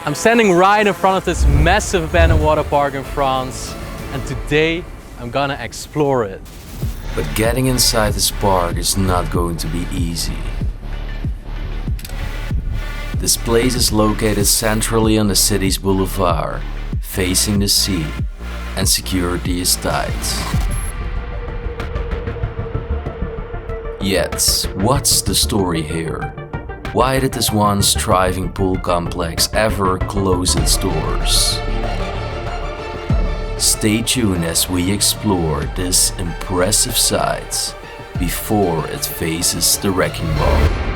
I'm standing right in front of this massive abandoned water park in France, and today I'm gonna explore it. But getting inside this park is not going to be easy. This place is located centrally on the city's boulevard, facing the sea, and security is tight. Yet, what's the story here? Why did this once thriving pool complex ever close its doors? Stay tuned as we explore this impressive site before it faces the wrecking ball.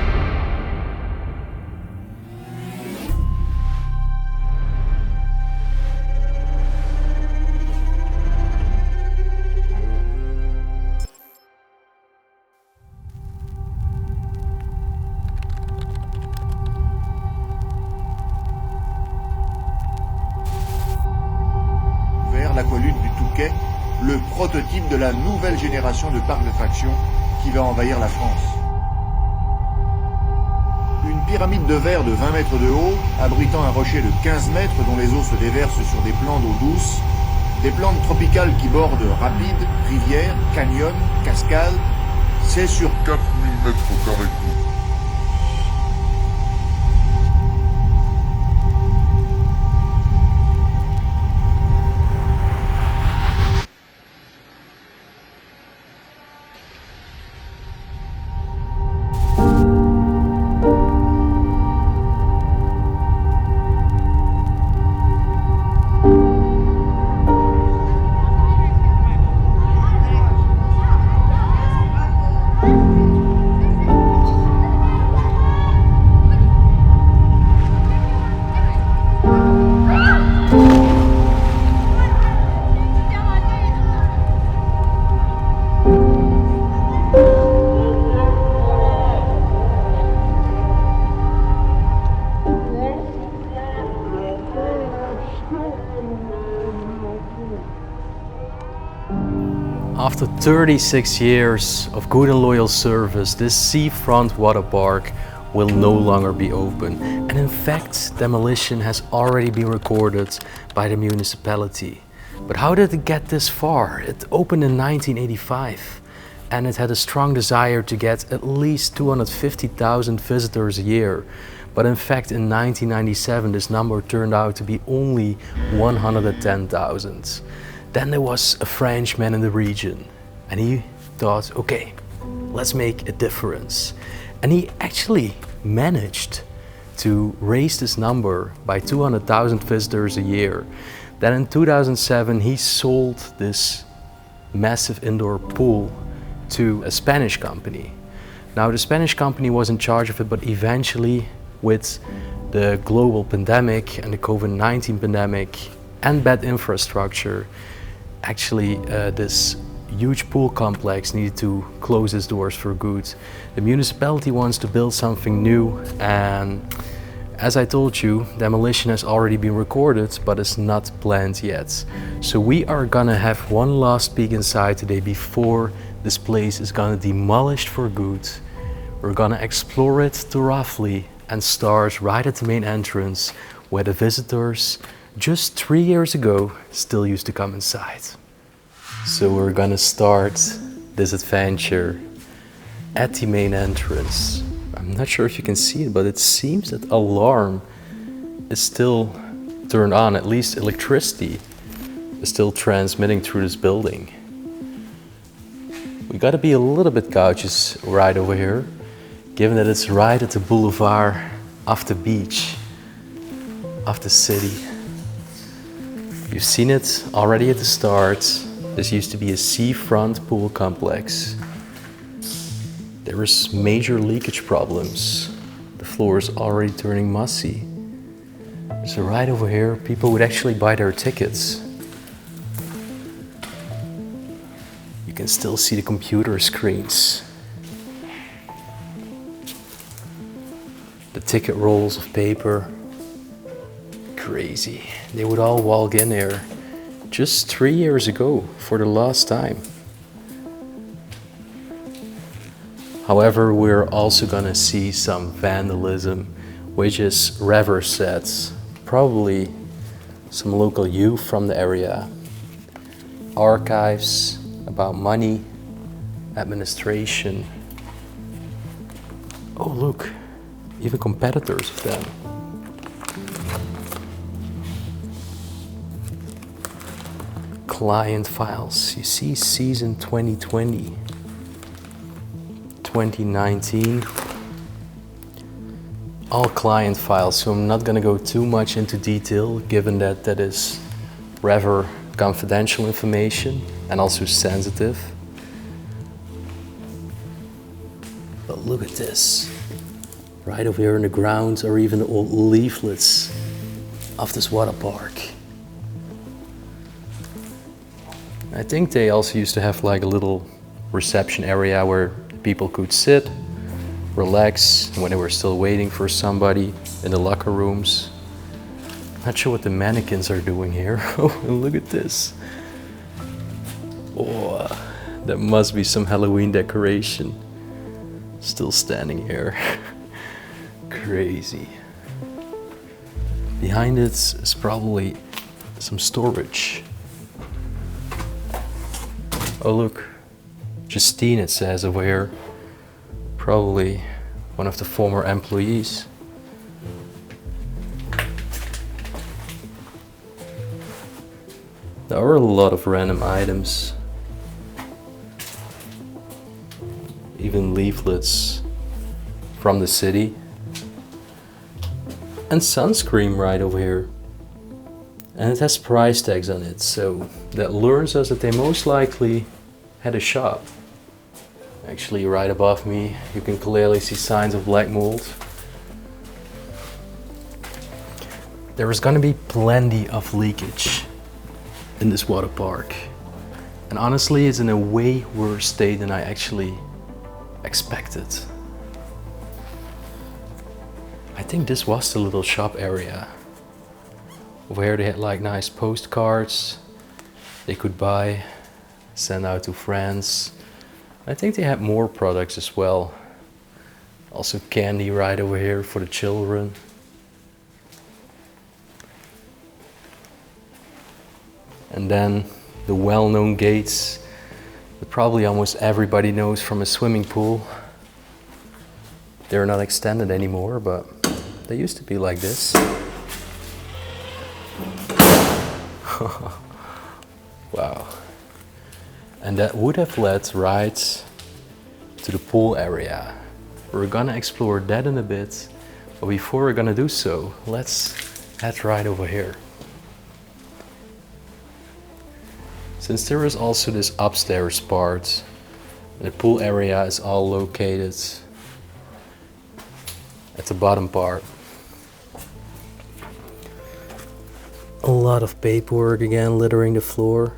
La colline du Touquet, le prototype de la nouvelle génération de parcs d'attractions qui va envahir la France. Une pyramide de verre de 20 mètres de haut, abritant un rocher de 15 mètres dont les eaux se déversent sur des plans d'eau douce, des plantes tropicales qui bordent rapides, rivières, canyons, cascades, c'est sur 4000 mètres carrés. After 36 years of good and loyal service, this seafront water park will no longer be open. And in fact, demolition has already been recorded by the municipality. But how did it get this far? It opened in 1985 and it had a strong desire to get at least 250,000 visitors a year. But in fact, in 1997, this number turned out to be only 110,000. Then there was a Frenchman in the region and he thought, okay, let's make a difference. And he actually managed to raise this number by 200,000 visitors a year. Then in 2007, he sold this massive indoor pool to a Spanish company. Now the Spanish company was in charge of it, but eventually with the global pandemic and the COVID-19 pandemic and bad infrastructure, actually this huge pool complex needed to close its doors for good. The municipality wants to build something new, and as I told you, demolition has already been recorded, but it's not planned yet. So we are gonna have one last peek inside today before this place is gonna be demolished for good. We're gonna explore it thoroughly and start right at the main entrance where the visitors just 3 years ago still used to come inside. So we're gonna start this adventure at the main entrance. I'm not sure if you can see it, but it seems that alarm is still turned on. At least electricity is still transmitting through this building. We gotta be a little bit cautious right over here, given that it's right at the boulevard of the beach of the city. You've seen it already at the start. This used to be a seafront pool complex. There was major leakage problems. The floor is already turning mossy. So right over here, people would actually buy their tickets. You can still see the computer screens. The ticket rolls of paper. Crazy. They would all walk in there just 3 years ago for the last time. However, we're also gonna see some vandalism, which is rather sad, probably some local youth from the area. Archives about money, administration. Oh look, even competitors of them. Client files. You see season 2020, 2019. All client files, so I'm not going to go too much into detail, given that that is rather confidential information and also sensitive. But look at this. Right over here in the grounds are even the old leaflets of this water park. I think they also used to have like a little reception area where people could sit, relax when they were still waiting for somebody in the locker rooms. Not sure what the mannequins are doing here. Oh, look at this. Oh, that must be some Halloween decoration. Still standing here. Crazy. Behind it is probably some storage. Oh look, Justine it says over here. Probably one of the former employees. There are a lot of random items. Even leaflets from the city. And sunscreen right over here. And it has price tags on it, so that learns us that they most likely had a shop. Actually, right above me, you can clearly see signs of black mold. There is going to be plenty of leakage in this water park. And honestly, it's in a way worse state than I actually expected. I think this was the little shop area. Over here they had like nice postcards they could buy, send out to friends. I think they had more products as well. Also candy right over here for the children. And then the well-known gates that probably almost everybody knows from a swimming pool. They're not extended anymore, but they used to be like this. Wow. And that would have led right to the pool area. We're gonna explore that in a bit, but before we're gonna do so, let's head right over here. Since there is also this upstairs part, and the pool area is all located at the bottom part. A lot of paperwork again littering the floor.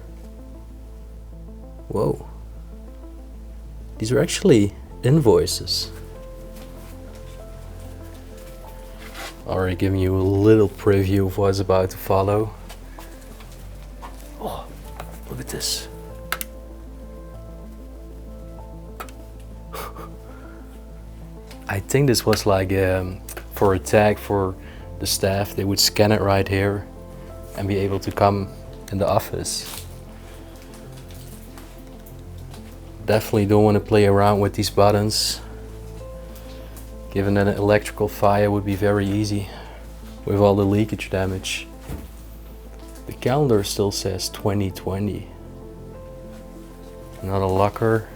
Whoa. These are actually invoices. Already giving you a little preview of what's about to follow. Oh, look at this. I think this was like for a tag for the staff. They would scan it right here and be able to come in the office. Definitely don't want to play around with these buttons, given that an electrical fire would be very easy with all the leakage damage. The calendar still says 2020. Not a locker,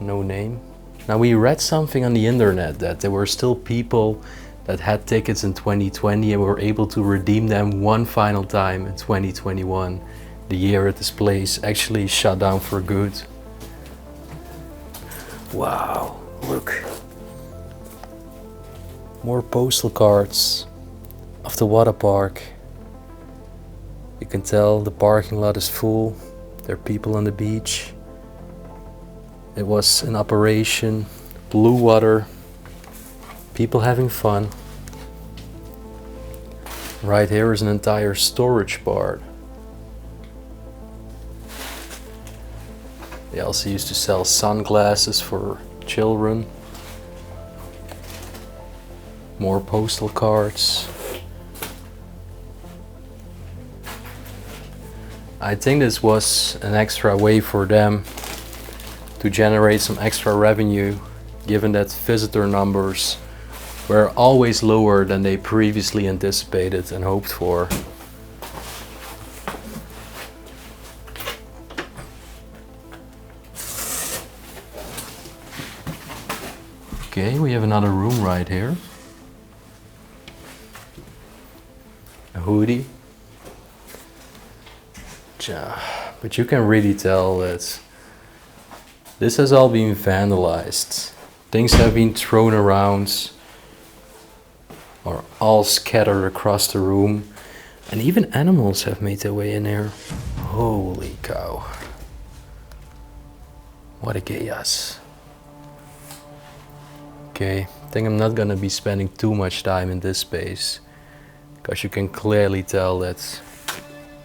no name. Now we read something on the internet that there were still people that had tickets in 2020 and were able to redeem them one final time in 2021. The year that this place actually shut down for good. Wow, look. More postal cards of the water park. You can tell the parking lot is full. There are people on the beach. It was in operation, blue water, people having fun. Right here is an entire storage part. They also used to sell sunglasses for children. More postal cards. I think this was an extra way for them to generate some extra revenue, given that visitor numbers were always lower than they previously anticipated and hoped for. Okay, we have another room right here. A hoodie. But you can really tell that this has all been vandalized. Things have been thrown around or all scattered across the room, and even animals have made their way in here. Holy cow. What a chaos. Okay, I think I'm not gonna be spending too much time in this space, because you can clearly tell that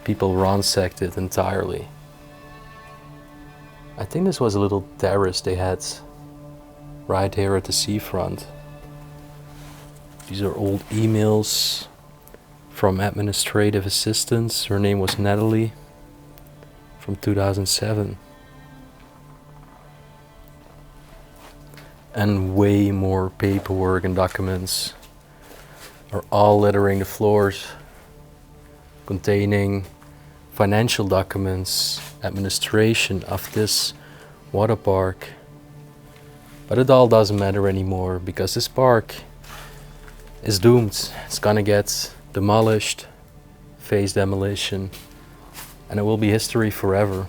people ransacked it entirely. I think this was a little terrace they had right here at the seafront. These are old emails from administrative assistants. Her name was 𝗦𝘁cie, from 2007. And way more paperwork and documents are all littering the floors, containing financial documents, administration of this water park. But it all doesn't matter anymore, because this park is doomed. It's gonna get demolished, face demolition, and it will be history forever.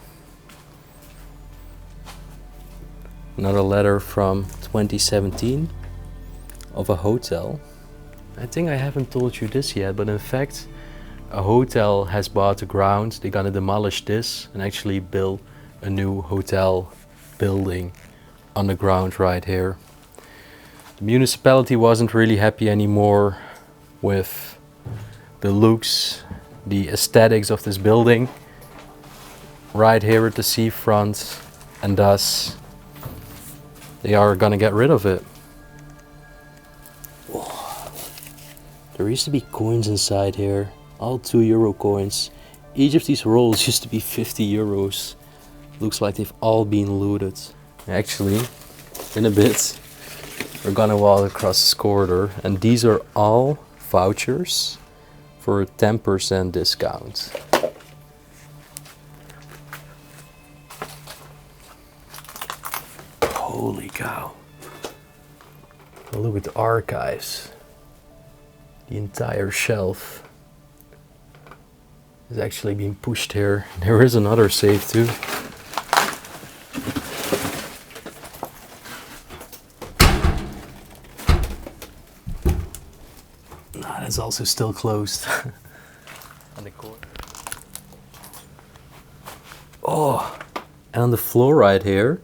Another letter from 2017 of a hotel. I think I haven't told you this yet, but in fact, a hotel has bought the ground. They're gonna demolish this and actually build a new hotel building on the ground right here. The municipality wasn't really happy anymore with the looks, the aesthetics of this building right here at the seafront, and thus they are gonna get rid of it. Whoa. There used to be coins inside here, all €2 coins. Each of these rolls used to be 50 euros. Looks like they've all been looted. Actually, in a bit, we're gonna walk across this corridor, and these are all vouchers for a 10% discount. Holy cow. Oh, look at the archives. The entire shelf is actually being pushed here. There is another safe too. Nah, that's also still closed. On the corner. Oh, and on the floor right here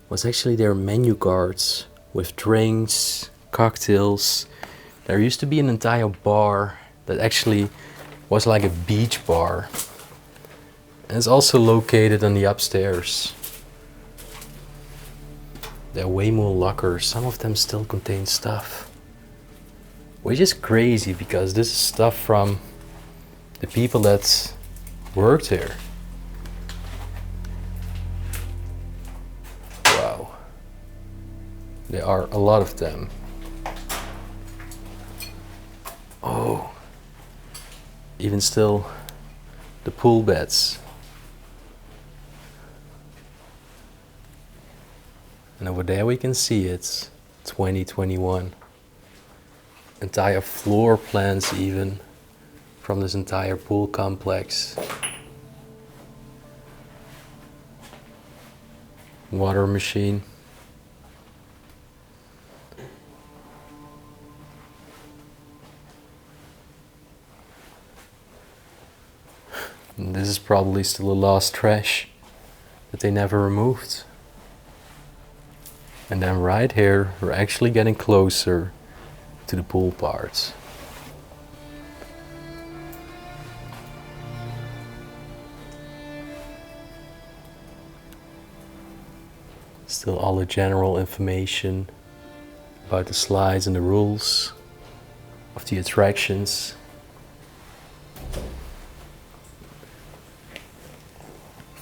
was actually their menu cards with drinks, cocktails. There used to be an entire bar that actually was like a beach bar. And it's also located on the upstairs. There are way more lockers. Some of them still contain stuff, which is crazy because this is stuff from the people that worked here. Wow. There are a lot of them. Oh. Even still, the pool beds. And over there we can see it's 2021. Entire floor plans even from this entire pool complex. Water machine. And this is probably still a lost trash that they never removed. And then right here, we're actually getting closer to the pool parts. Still all the general information about the slides and the rules of the attractions.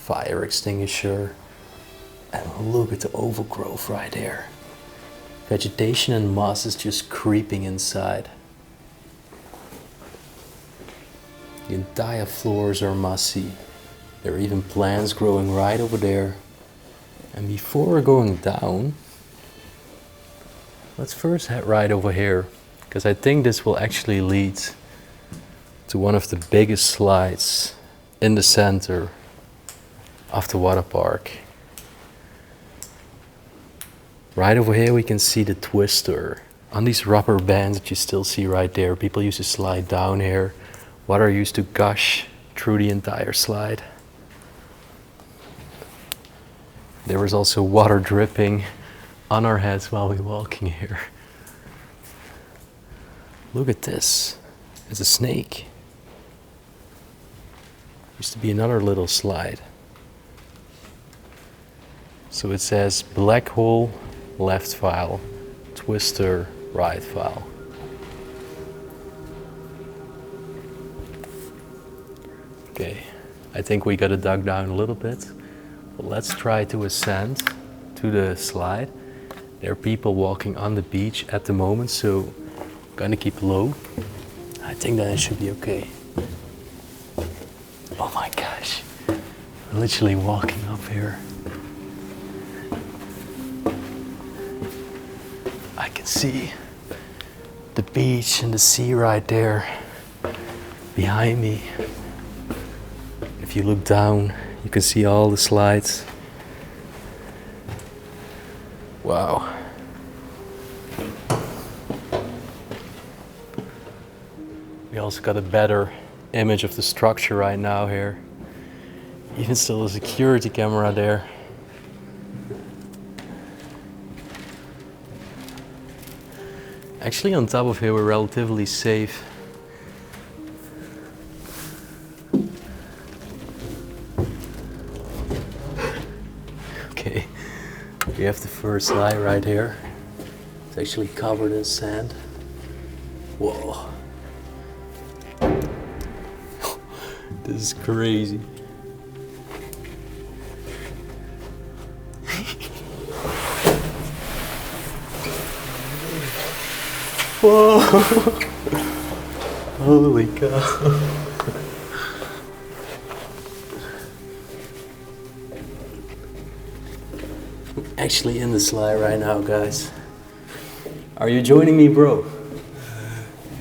fire extinguisher. And look at the overgrowth right there. Vegetation and moss is just creeping inside. The entire floors are mossy. There are even plants growing right over there. And before going down, let's first head right over here, because I think this will actually lead to one of the biggest slides in the center of the water park. Right over here we can see the twister. On these rubber bands that you still see right there, people used to slide down here. Water used to gush through the entire slide. There was also water dripping on our heads while we were walking here. Look at this. It's a snake. Used to be another little slide. So it says black hole left file, twister right file. Okay, I think we got to dug down a little bit. But let's try to ascend to the slide. There are people walking on the beach at the moment, so I'm gonna keep low. I think that it should be okay. Oh my gosh, I'm literally walking up here. I can see the beach and the sea right there behind me. If you look down, you can see all the slides. Wow. We also got a better image of the structure right now here. Even still a security camera there. Actually, on top of here, we're relatively safe. Okay, we have the first slide right here. It's actually covered in sand. Whoa. This is crazy. Whoa! Holy cow! I'm actually in the slide right now, guys. Are you joining me, bro?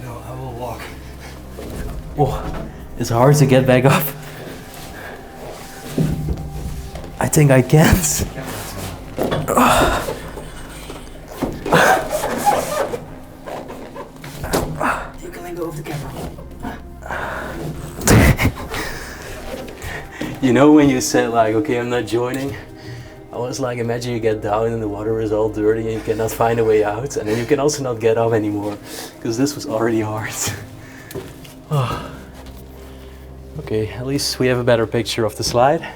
No, I will walk. Oh, it's hard to get back up. I think I can't. You can let go of the camera. You know when you said like, okay, I'm not joining? I was like, imagine you get down and the water is all dirty and you cannot find a way out, and then you can also not get up anymore, because this was already hard. Oh. Okay, at least we have a better picture of the slide.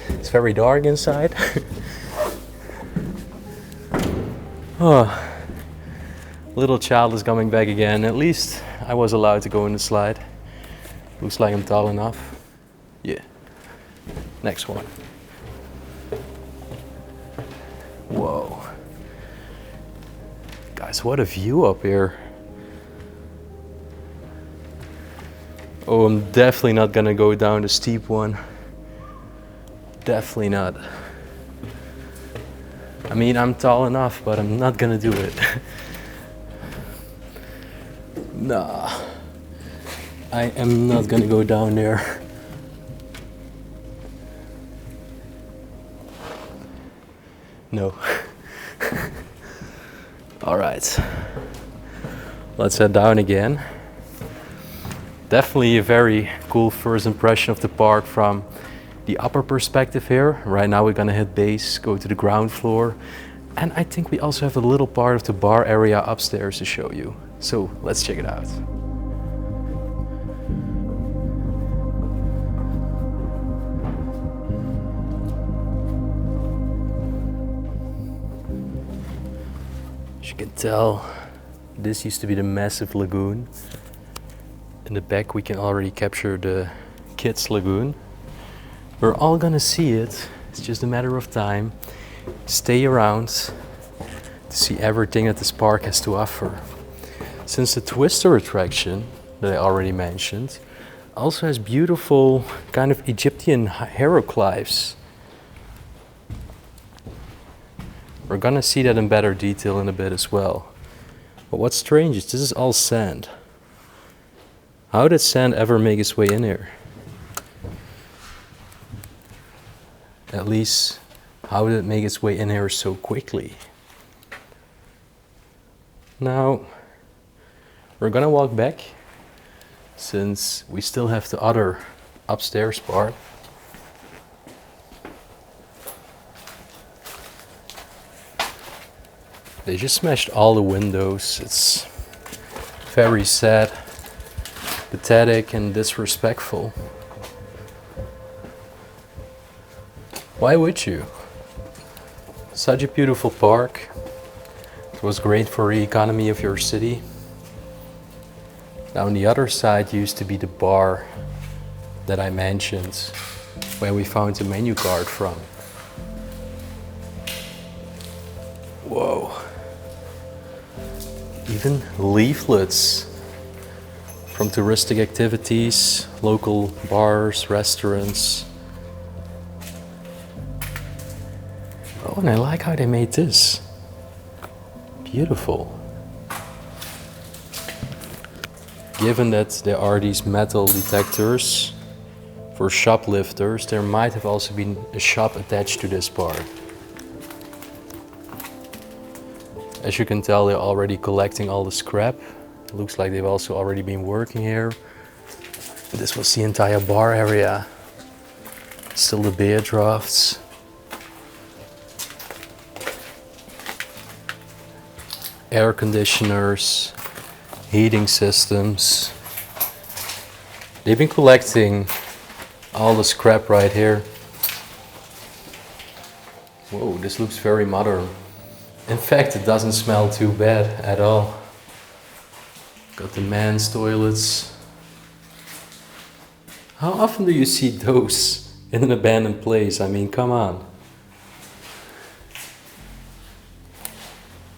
It's very dark inside. Oh, little child is coming back again. At least I was allowed to go in the slide. Looks like I'm tall enough. Yeah. Next one. Whoa. Guys, what a view up here. Oh, I'm definitely not gonna go down the steep one. Definitely not. I mean, I'm tall enough, but I'm not gonna do it. Nah. I am not gonna go down there. No. All right. Let's head down again. Definitely a very cool first impression of the park from the upper perspective here. Right now we're gonna hit base, go to the ground floor, and I think we also have a little part of the bar area upstairs to show you. So let's check it out. As you can tell, this used to be the massive lagoon. In the back we can already capture the kids' lagoon. We're all gonna see it. It's just a matter of time. Stay around to see everything that this park has to offer. Since the Twister attraction that I already mentioned also has beautiful kind of Egyptian hieroglyphs. We're gonna see that in better detail in a bit as well. But what's strange is this is all sand. How did sand ever make its way in here? At least, how did it make its way in here so quickly? Now, we're gonna walk back, since we still have the other upstairs part. They just smashed all the windows. It's very sad, pathetic, and disrespectful. Why would you? Such a beautiful park. It was great for the economy of your city. Now on the other side used to be the bar that I mentioned, where we found the menu card from. Whoa. Even leaflets from touristic activities, local bars, restaurants. Oh, and I like how they made this. Beautiful. Given that there are these metal detectors for shoplifters, there might have also been a shop attached to this bar. As you can tell, they're already collecting all the scrap. It looks like they've also already been working here. This was the entire bar area. Still the beer drafts. Air conditioners, heating systems. They've been collecting all the scrap right here. Whoa, this looks very modern. In fact, it doesn't smell too bad at all. Got the men's toilets. How often do you see those in an abandoned place? I mean, come on.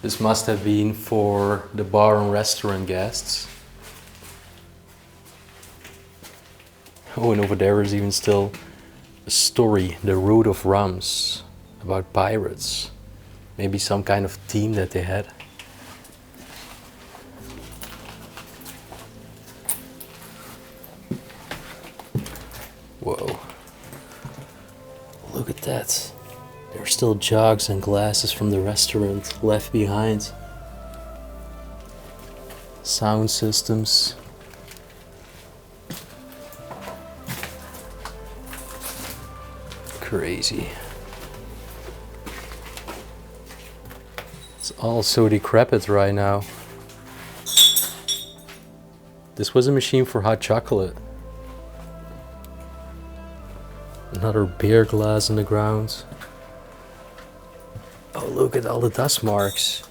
This must have been for the bar and restaurant guests. Oh, and over there is even still a story, The Root of Rums, about pirates. Maybe some kind of theme that they had. Whoa. Look at that. There are still jugs and glasses from the restaurant left behind. Sound systems. Crazy. It's all so decrepit right now. This was a machine for hot chocolate. Another beer glass on the ground. Oh, look at all the dust marks.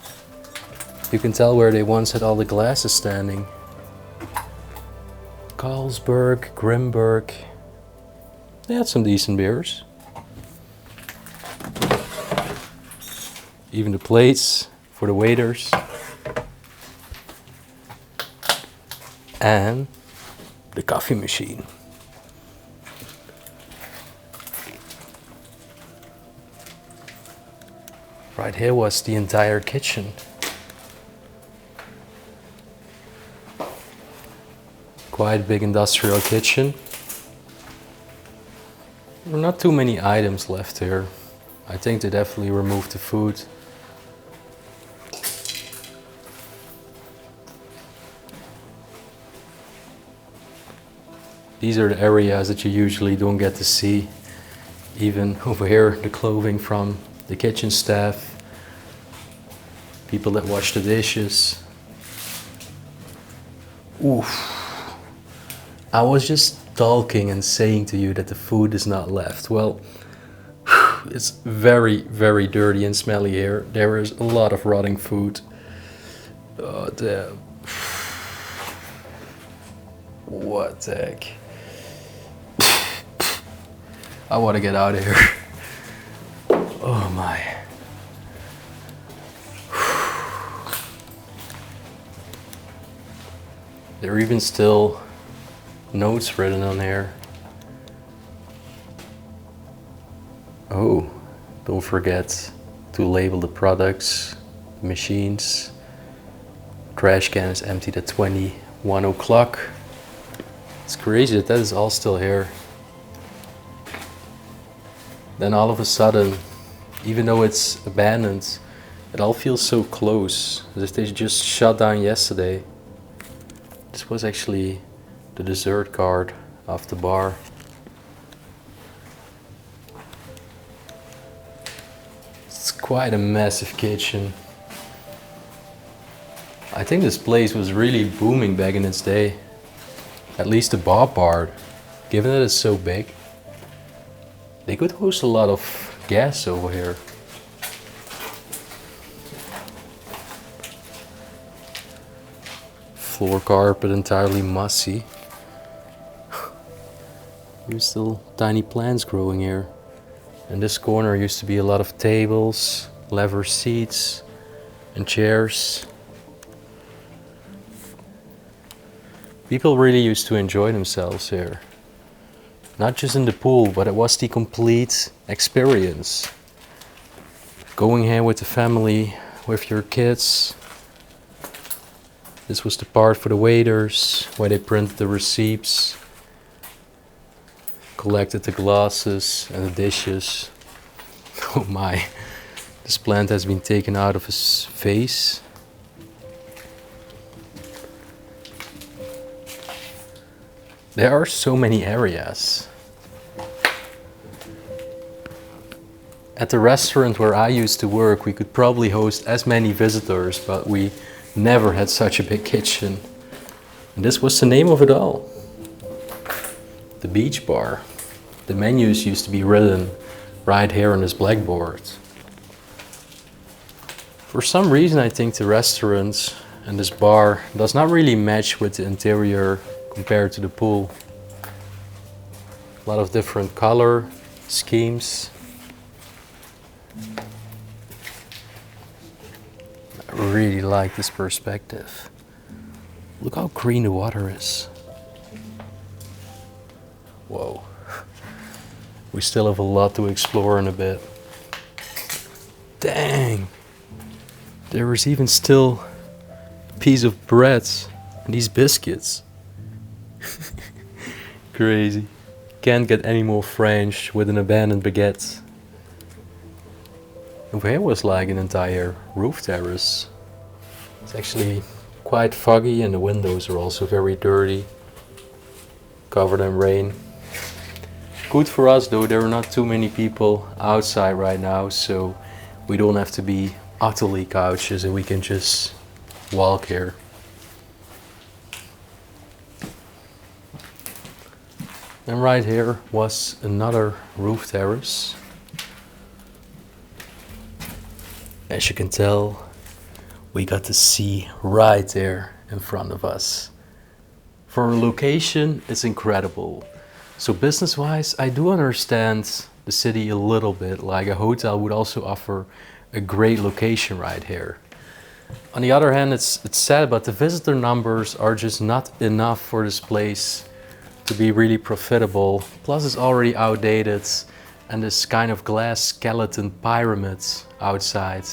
You can tell where they once had all the glasses standing. Carlsberg, Grimberg. They had some decent beers. Even the plates for the waiters. And the coffee machine. Right here was the entire kitchen. Quite big industrial kitchen. There are not too many items left here. I think they definitely removed the food. These are the areas that you usually don't get to see. Even over here, the clothing from the kitchen staff, people that wash the dishes. Oof. I was just talking and saying to you that the food is not left. Well, it's very, very dirty and smelly here. There is a lot of rotting food. Oh, damn. What the heck? I want to get out of here. Oh my. There are even still notes written on here. Oh, don't forget to label the products, machines. Trash can is emptied at 21 o'clock. It's crazy that is all still here. Then all of a sudden, even though it's abandoned, it all feels so close, as if they just shut down yesterday. This was actually the dessert card of the bar. It's quite a massive kitchen. I think this place was really booming back in its day. At least the bar part, given that it's so big. They could host a lot of guests over here. Floor carpet entirely mossy. There's still tiny plants growing here. In this corner used to be a lot of tables, leather seats and chairs. People really used to enjoy themselves here. Not just in the pool, but it was the complete experience. Going here with the family, with your kids. This was the part for the waiters, where they printed the receipts, collected the glasses and the dishes. Oh my, this plant has been taken out of his face. There are so many areas. At the restaurant where I used to work, we could probably host as many visitors, but we never had such a big kitchen. And this was the name of it all. The beach bar. The menus used to be written right here on this blackboard. For some reason, I think the restaurant and this bar does not really match with the interior compared to the pool. A lot of different color schemes. I really like this perspective. Look how green the water is. Whoa. We still have a lot to explore in a bit. Dang. There is even still a piece of bread and these biscuits. Crazy. Can't get any more French with an abandoned baguette. Over here was like an entire roof terrace. It's actually quite foggy and the windows are also very dirty, covered in rain. Good for us though, there are not too many people outside right now, so we don't have to be utterly couches and we can just walk here. And right here was another roof terrace. As you can tell, we got the sea right there in front of us. For a location, it's incredible. So business-wise, I do understand the city a little bit, like a hotel would also offer a great location right here. On the other hand, it's sad, but the visitor numbers are just not enough for this place to be really profitable. Plus it's already outdated and this kind of glass skeleton pyramid outside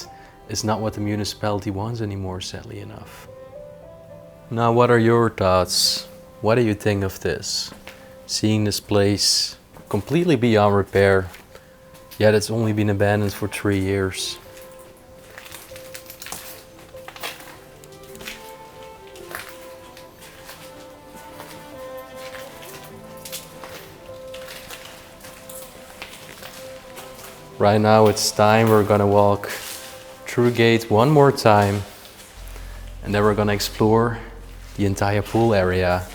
is not what the municipality wants anymore, sadly enough. Now, what are your thoughts? What do you think of this? Seeing this place completely beyond repair, yet it's only been abandoned for 3 years. Right now it's time, we're gonna walk through gate one more time and then we're gonna explore the entire pool area,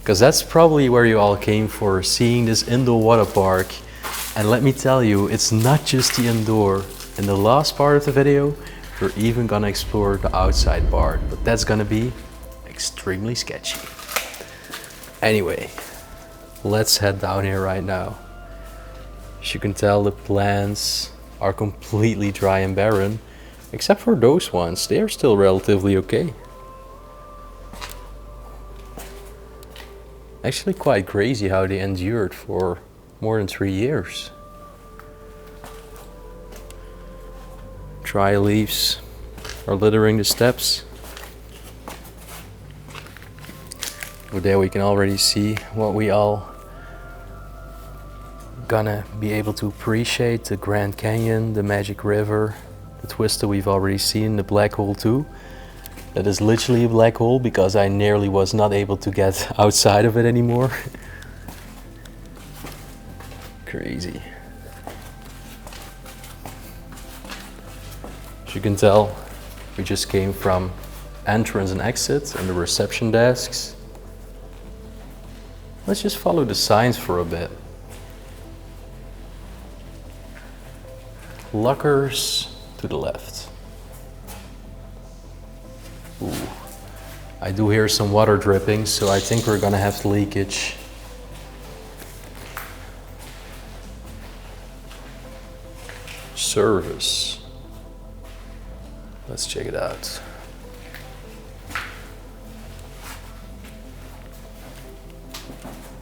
because that's probably where you all came for, seeing this indoor water park. And let me tell you, it's not just the indoor. In the last part of the video, we're even gonna explore the outside part, but that's gonna be extremely sketchy. Anyway, let's head down here right now. As you can tell, the plants are completely dry and barren, except for those ones. They are still relatively okay. Actually quite crazy how they endured for more than 3 years. Dry leaves are littering the steps. But there we can already see what we all gonna be able to appreciate: the Grand Canyon, the Magic River, the twister we've already seen, the black hole too. That is literally a black hole because I nearly was not able to get outside of it anymore. Crazy. As you can tell, we just came from entrance and exit and the reception desks. Let's just follow the signs for a bit. Lockers to the left. Ooh. I do hear some water dripping, so I think we're gonna have leakage. Service. Let's check it out.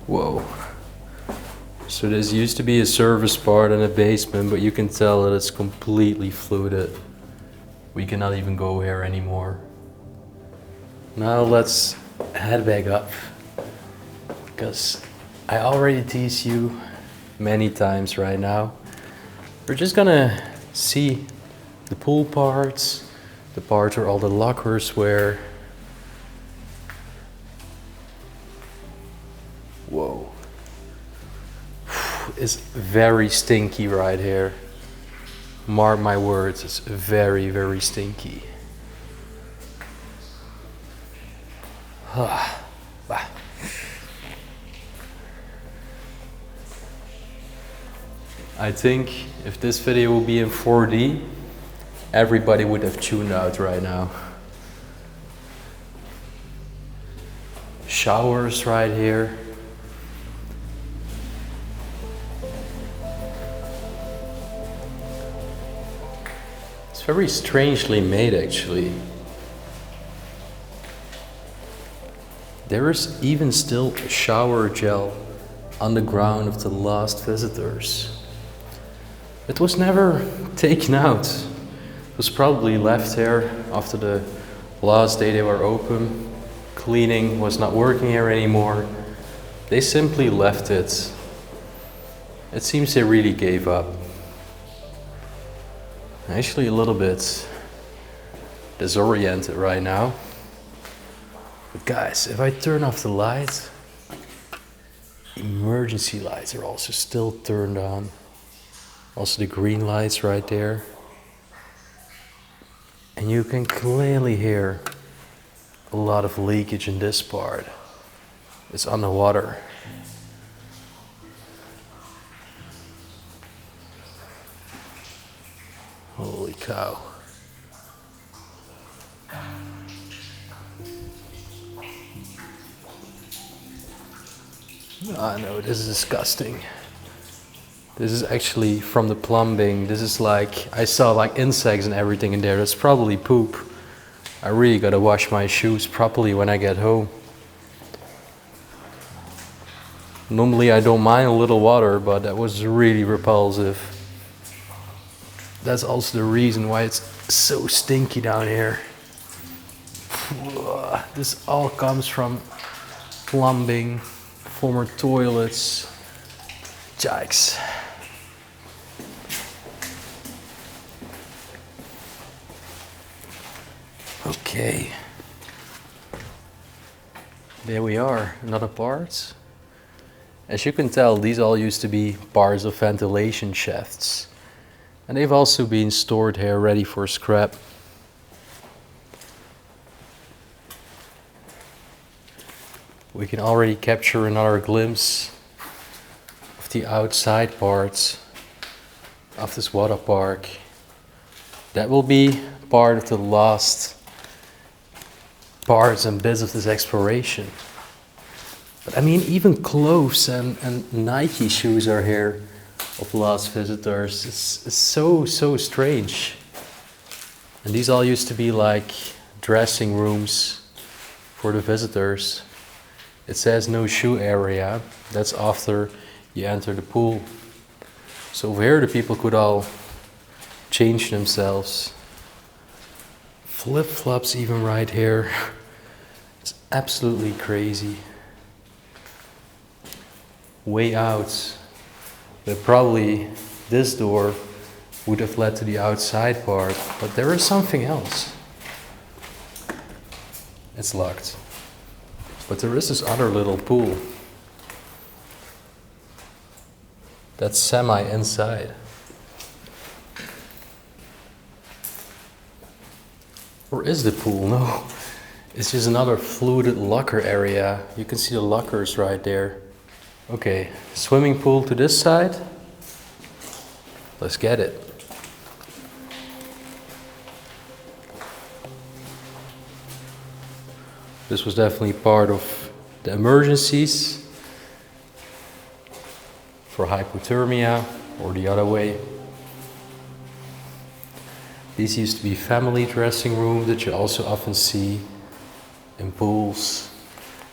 Whoa. So this used to be a service part in a basement, but you can tell that it's completely flooded. We cannot even go here anymore. Now let's head back up, because I already teased you many times right now. We're just gonna see the pool parts, the parts where all the lockers were. Whoa. It's very stinky right here. Mark my words, it's very, very stinky. I think if this video will be in 4D, everybody would have tuned out right now. Showers right here. It's very strangely made, actually. There is even still shower gel on the ground of the last visitors. It was never taken out. It was probably left there after the last day they were open. Cleaning was not working here anymore. They simply left it. It seems they really gave up. Actually a little bit disoriented right now. But guys, if I turn off the light, emergency lights are also still turned on. Also the green lights right there. And you can clearly hear a lot of leakage in this part. It's underwater. Holy cow. Ah, no, this is disgusting. This is actually from the plumbing. This is like, I saw like insects and everything in there. That's probably poop. I really gotta wash my shoes properly when I get home. Normally I don't mind a little water, but that was really repulsive. That's also the reason why it's so stinky down here. This all comes from plumbing, former toilets. Yikes. Okay. There we are, another part. As you can tell, these all used to be parts of ventilation shafts. And they've also been stored here ready for scrap. We can already capture another glimpse of the outside parts of this water park. That will be part of the last parts and bits of this exploration. But I mean, even clothes and Nike shoes are here. of lost visitors. It's so strange. And these all used to be like dressing rooms for the visitors. It says no shoe area. That's after you enter the pool. So over here the people could all change themselves. Flip-flops even right here. It's absolutely crazy. Way out. But probably this door would have led to the outside part, but there is something else. It's locked. But there is this other little pool. That's semi inside. Or is the pool? No. It's just another fluted locker area. You can see the lockers right there. Okay, swimming pool to this side. Let's get it. This was definitely part of the emergencies for hypothermia or the other way. These used to be family dressing rooms that you also often see in pools.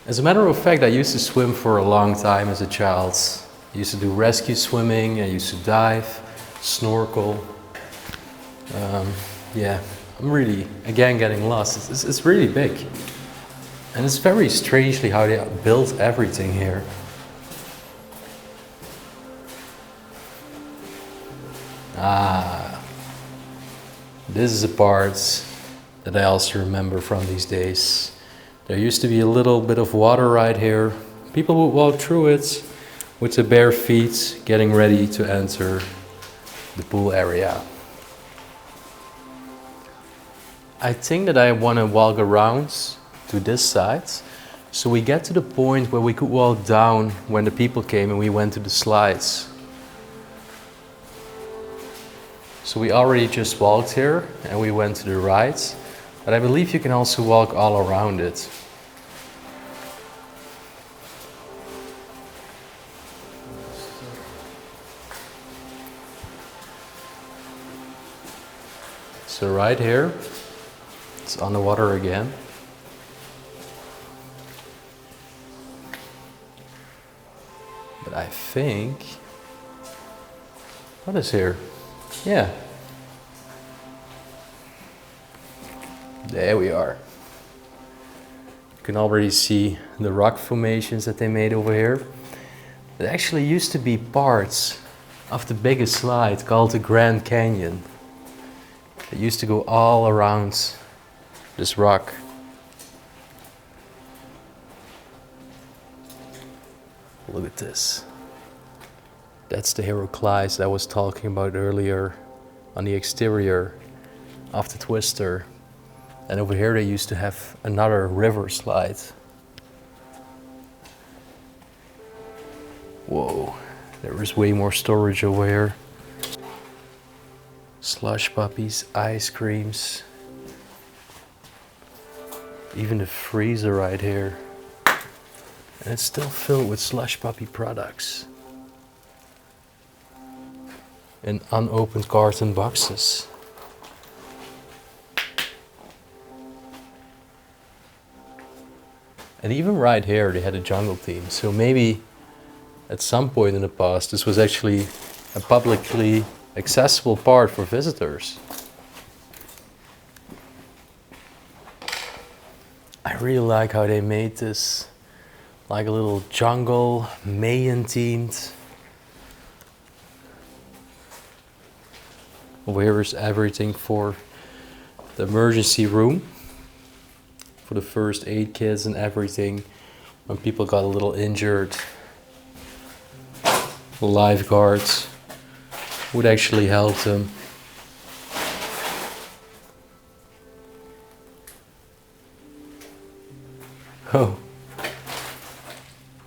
As a matter of fact, I used to swim for a long time as a child. I used to do rescue swimming, I used to dive, snorkel. Yeah, I'm really, again, getting lost. It's really big. And it's very strangely how they built everything here. This is a part that I also remember from these days. There used to be a little bit of water right here. People would walk through it with their bare feet, getting ready to enter the pool area. I think that I want to walk around to this side, so we get to the point where we could walk down when the people came and we went to the slides. So we already just walked here and we went to the right, but I believe you can also walk all around it. So right here, it's on the water again. But I think, what is here? Yeah. There we are. You can already see the rock formations that they made over here. It actually used to be parts of the biggest slide called the Grand Canyon. It used to go all around this rock. Look at this. That's the 𝗦𝘁cie that I was talking about earlier on the exterior of the twister. And over here they used to have another river slide. Whoa, there is way more storage over here. Slush puppies, ice creams. Even the freezer right here. And it's still filled with slush puppy products. In unopened carton boxes. And even right here they had a jungle theme. So maybe at some point in the past this was actually a publicly accessible part for visitors. I really like how they made this like a little jungle, Mayan themed. Over here is everything for the emergency room, for the first aid kits and everything. When people got a little injured, the lifeguards would actually help them. Oh,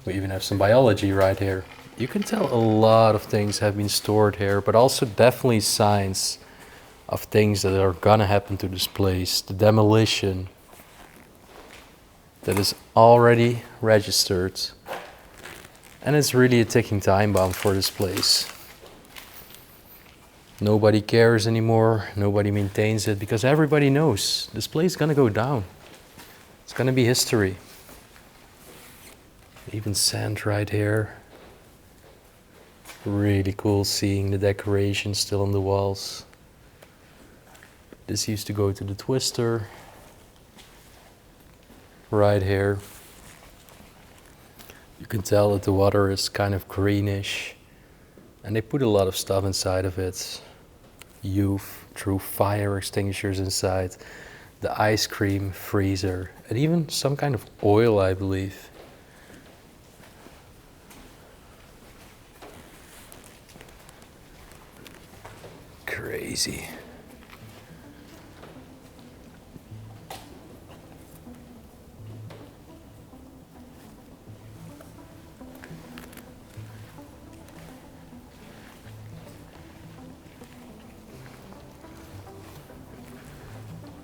we even have some biology right here. You can tell a lot of things have been stored here, but also definitely signs of things that are gonna happen to this place. The demolition that is already registered. And it's really a ticking time bomb for this place. Nobody cares anymore, nobody maintains it, because everybody knows this place is gonna go down. It's gonna be history. Even sand right here. Really cool seeing the decoration still on the walls. This used to go to the Twister. Right here. You can tell that the water is kind of greenish. And they put a lot of stuff inside of it. Youth, true fire extinguishers inside. The ice cream freezer. And even some kind of oil, I believe. Crazy.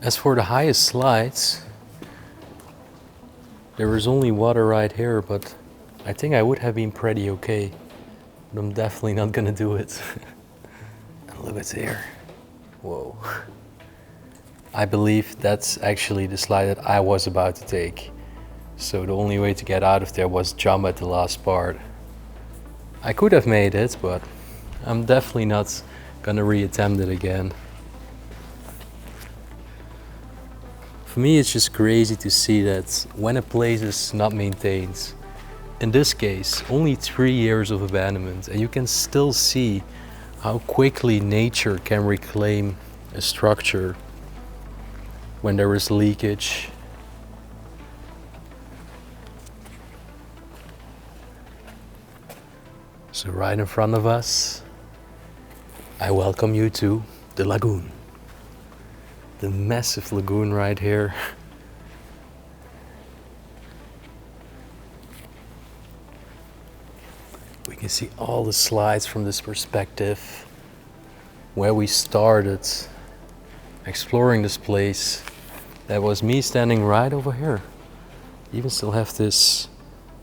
As for the highest slides, there was only water right here, but I think I would have been pretty okay. But I'm definitely not gonna do it. And look at here. Whoa. I believe that's actually the slide that I was about to take. So the only way to get out of there was jump at the last part. I could have made it, but I'm definitely not gonna re-attempt it again. For me, it's just crazy to see that when a place is not maintained, in this case, only 3 years of abandonment, and you can still see how quickly nature can reclaim a structure when there is leakage. So right in front of us, I welcome you to the Lagoon. The massive lagoon right here. We can see all the slides from this perspective. Where we started exploring this place, that was me standing right over here. Even still have this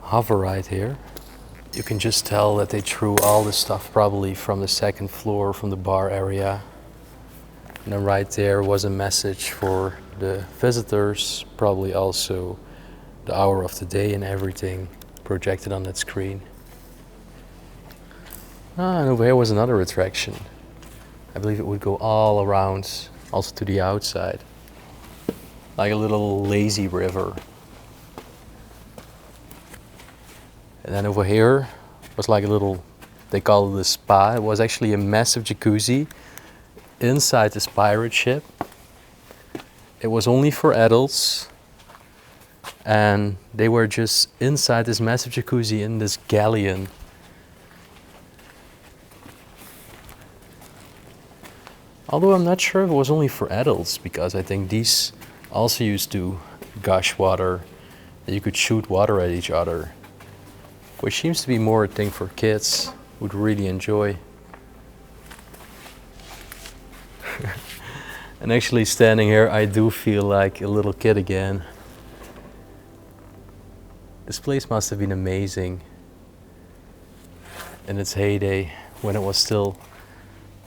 hover right here. You can just tell that they threw all this stuff probably from the second floor, from the bar area. And then right there was a message for the visitors, probably also the hour of the day and everything projected on that screen. And over here was another attraction. I believe it would go all around, also to the outside. Like a little lazy river. And then over here was like a little, they call it a spa. It was actually a massive jacuzzi inside this pirate ship. It was only for adults, and they were just inside this massive jacuzzi in this galleon. Although I'm not sure if it was only for adults, because I think these also used to gush water, that you could shoot water at each other, which seems to be more a thing for kids who'd really enjoy. And actually standing here, I do feel like a little kid again. This place must have been amazing in its heyday, when it was still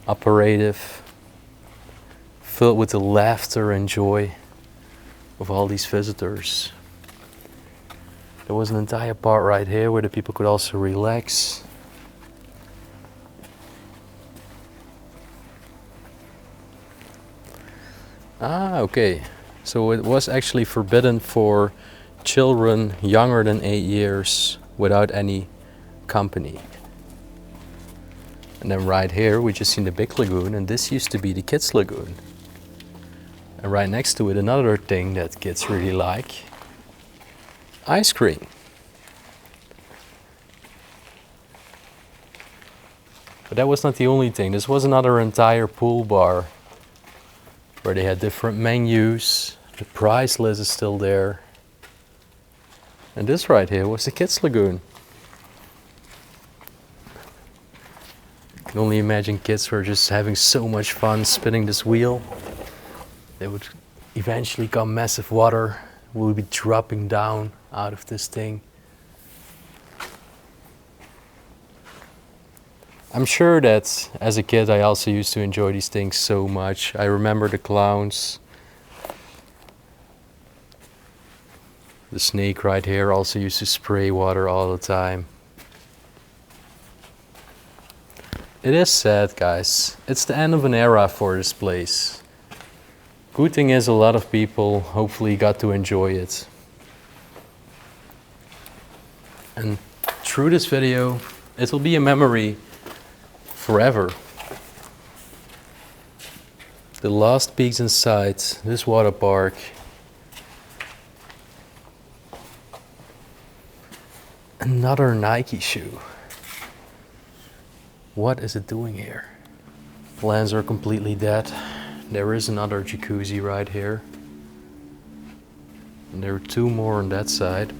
operative, filled with the laughter and joy of all these visitors. There was an entire part right here where the people could also relax. Okay. So it was actually forbidden for children younger than 8 years without any company. And then right here we just seen the big lagoon, and this used to be the kids lagoon. And right next to it, another thing that kids really like, ice cream. But that was not the only thing. This was another entire pool bar where they had different menus. The price list is still there. And this right here was the kids lagoon. You can only imagine kids were just having so much fun spinning this wheel. There would eventually come massive water. We would be dropping down out of this thing. I'm sure that as a kid I also used to enjoy these things so much. I remember the clowns. The snake right here also used to spray water all the time. It is sad, guys. It's the end of an era for this place. Good thing is a lot of people hopefully got to enjoy it. And through this video, it will be a memory forever. The last peaks inside this water park. Another Nike shoe. What is it doing here? Plants are completely dead. There is another jacuzzi right here. And there are two more on that side.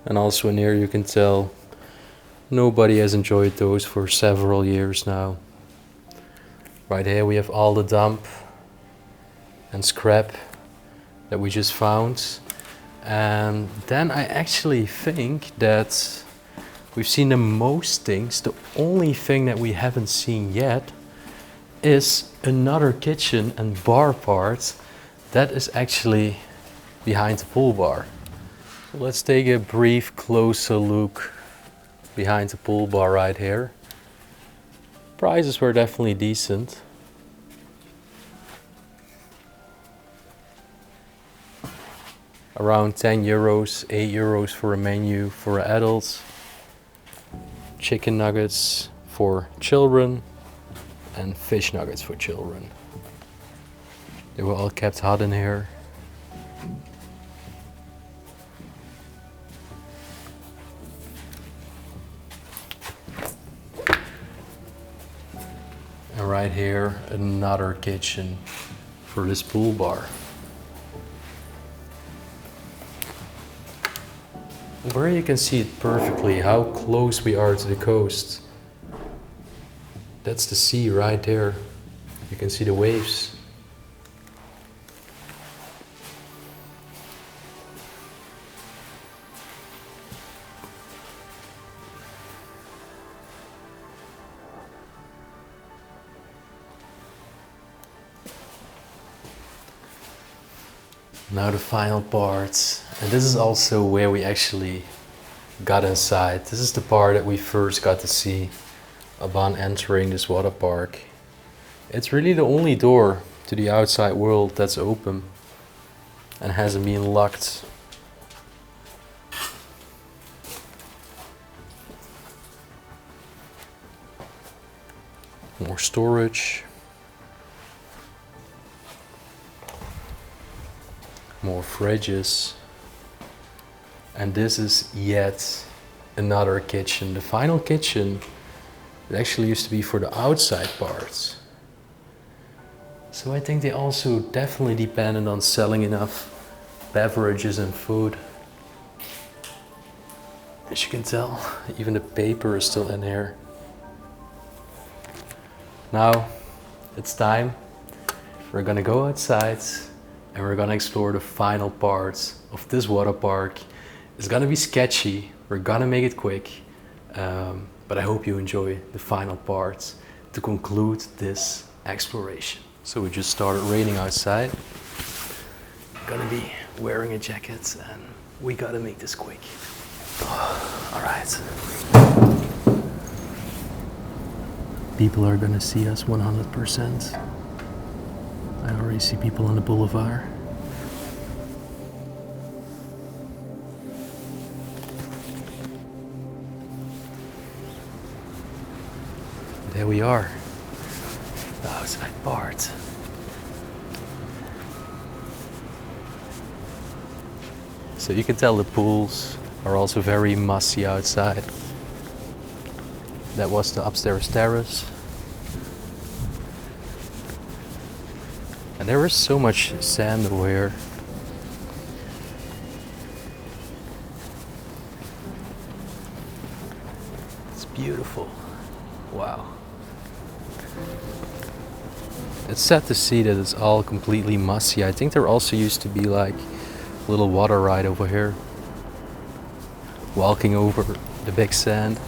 And also in here you can tell nobody has enjoyed those for several years now. Right here we have all the dump and scrap that we just found. And then I actually think that we've seen the most things. The only thing that we haven't seen yet is another kitchen and bar part that is actually behind the pool bar. So let's take a brief closer look behind the pool bar right here. Prices were definitely decent. Around 10 euros, 8 euros for a menu for adults. Chicken nuggets for children and fish nuggets for children. They were all kept hot in here. And right here, another kitchen for this pool bar. Where you can see it perfectly, how close we are to the coast. That's the sea right there. You can see the waves. Now the final part, and this is also where we actually got inside. This is the part that we first got to see upon entering this water park. It's really the only door to the outside world that's open and hasn't been locked. More storage. More fridges, and this is yet another kitchen. The final kitchen, it actually used to be for the outside parts. So I think they also definitely depended on selling enough beverages and food. As you can tell, even the paper is still in here. Now it's time. We're gonna go outside and we're gonna explore the final parts of this water park. It's gonna be sketchy, we're gonna make it quick, but I hope you enjoy the final parts to conclude this exploration. So we just started raining outside. Gonna be wearing a jacket and we gotta make this quick. All right. People are gonna see us 100%. I already see people on the boulevard. There we are, the outside part. So you can tell the pools are also very messy outside. That was the upstairs terrace. And there is so much sand over here. Beautiful. Wow. It's sad to see that it's all completely mossy. I think there also used to be like a little water ride over here. Walking over the big sand.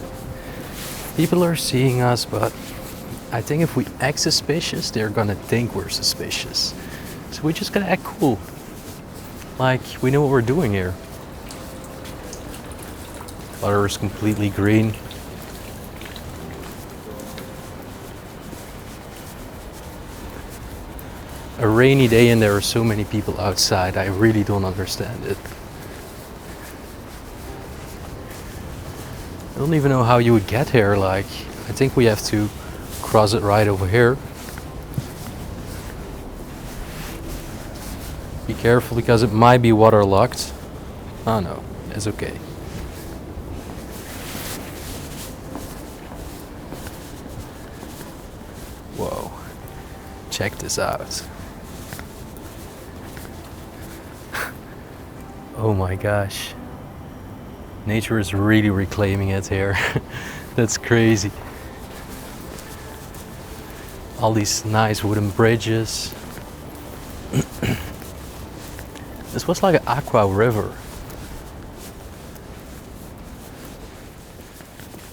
People are seeing us, but I think if we act suspicious, they're gonna think we're suspicious. So we just gotta act cool. Like we know what we're doing here. Water is completely green. A rainy day and there are so many people outside. I really don't understand it. I don't even know how you would get here. Like, I think we have to cross it right over here. Be careful because it might be waterlogged. Oh no, it's okay. Whoa, check this out. Oh my gosh. Nature is really reclaiming it here. That's crazy. All these nice wooden bridges. This was like an aqua river.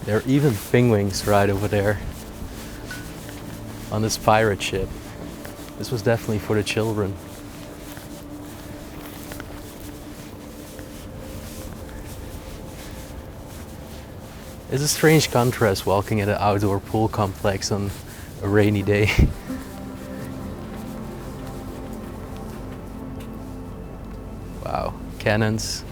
There are even penguins right over there on this pirate ship. This was definitely for the children. It's a strange contrast walking at an outdoor pool complex on a rainy day. Wow, cannons.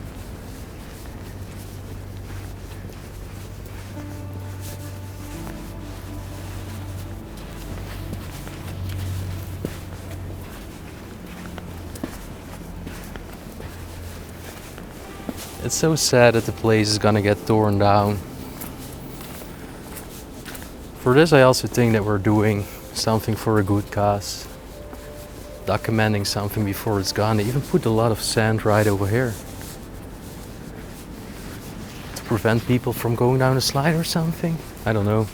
It's so sad that the place is gonna get torn down. For this, I also think that we're doing something for a good cause. Documenting something before it's gone. They even put a lot of sand right over here. To prevent people from going down a slide or something? I don't know.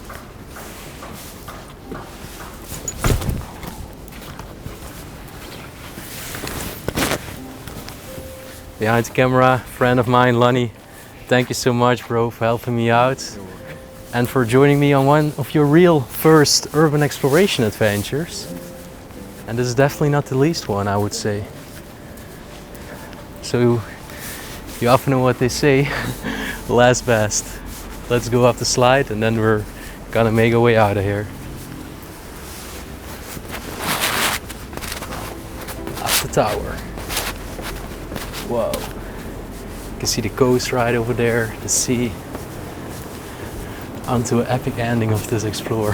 Behind the camera, friend of mine, 𝗦𝘁cie. Thank you so much, bro, for helping me out. And for joining me on one of your real first urban exploration adventures. And this is definitely not the least one, I would say. So, you often know what they say, last best. Let's go up the slide and then we're gonna make our way out of here. Up the tower. Whoa. You can see the coast right over there, the sea. Onto an epic ending of this explore.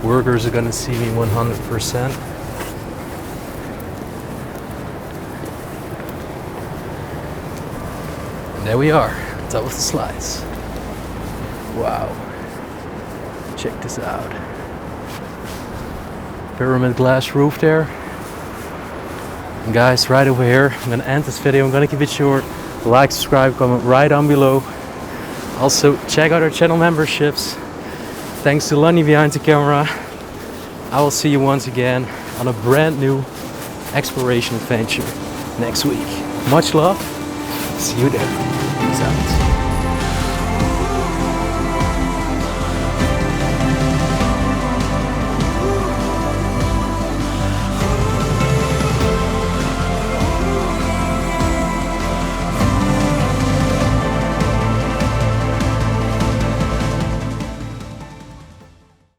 Workers are gonna see me 100%. And there we are, on top of the slides. Wow. Check this out. Pyramid glass roof there. And guys, right over here, I'm gonna end this video. I'm gonna keep it short. Like, subscribe, comment right down below. Also, check out our channel memberships. Thanks to 𝗦𝘁cie behind the camera. I will see you once again on a brand new exploration adventure next week. Much love. See you there. Peace out.